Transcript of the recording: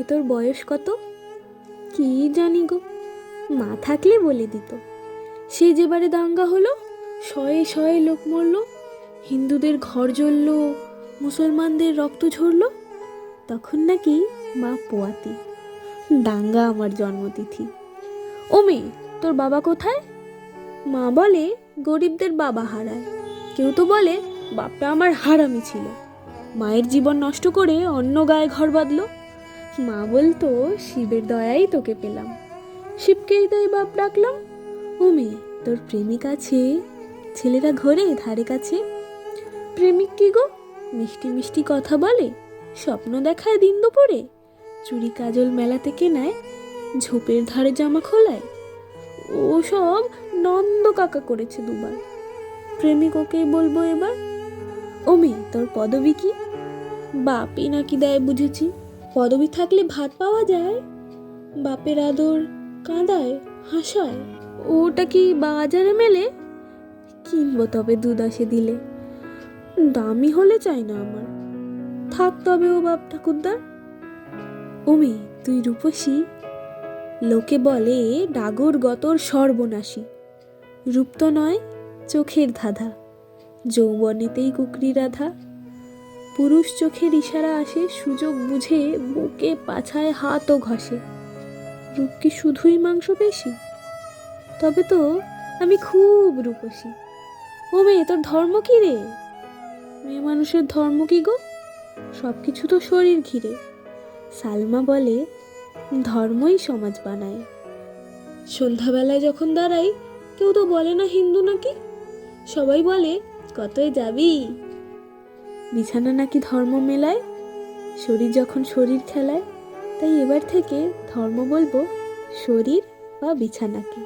তোর বয়স কত? কি জানি গো, মা থাকলে বলে দিত। সে যেবারে দাঙ্গা হলো, শয়ে শয়ে লোক মরল, হিন্দুদের ঘর জ্বলল, মুসলমানদের রক্ত ঝরল, তখন নাকি মা পোয়াতি। দাঙ্গা আমার জন্মতিথি। ও মেয়ে, তোর বাবা কোথায়? মা বলে গরিবদের বাবা হারায়, কেউ তো বলে বাপটা আমার হারামি ছিল, মায়ের জীবন নষ্ট করে অন্য গায়ে ঘর বাঁধলো। মা বলতো শিবের দয়াই তোকে পেলাম, শিবকেই তাই বাপ ডাকলাম। ও মেয়ে, তোর প্রেমিক আছে? ছেলেরা ঘোরে ধারে কাছে। প্রেমিক কি গো? মিষ্টি মিষ্টি কথা বলে, স্বপ্ন দেখায় দিন দুপুরে, চুড়ি কাজল মেলা থেকে নেয়, ঝোপের ধারে জামা খোলায়। ও সব নন্দ কাকা করেছে দুবার, প্রেমিক ওকেই বলবো এবার। ও মেয়ে, তোর পদবী কি? বাপই নাকি দেয় বুঝেছি, পদবী থাকলে ভাত পাওয়া যায়। বাপের আদর কাঁদায় হাসায়, ওটা কি বাজারে মেলে? কিনবো তবে দুদশে দিলে, দামি হলে চাই না আমার, থাক তবে ও বাপ ঠাকুরদার। ও মেয়ে, তুই রূপসী? লোকে বলে ডাগর গতর সর্বনাশী, রূপ তো নয় চোখের ধাঁধা, যৌবনেতেই কুকরি রাধা। পুরুষ চোখের ইশারা আসে, সুযোগ বুঝে বুকে পাছায় হাতও ঘষে। রূপ কি শুধুই মাংস পেশি? তবে তো আমি খুব রূপসী। ও মেয়ে, তোর ধর্ম কি রে? মেয়ে মানুষের ধর্ম কি গো? সবকিছু তো শরীর ঘিরে। সালমা বলে ধর্মই সমাজ বানায়। সন্ধ্যাবেলায় যখন দাঁড়াই, কেউ তো বলে না হিন্দু নাকি, সবাই বলে কতই যাবি। বিছানা নাকি ধর্ম মেলায়, শরীর যখন শরীর খেলায়। তাই এবার থেকে ধর্ম বলবো শরীর বা বিছানাকে।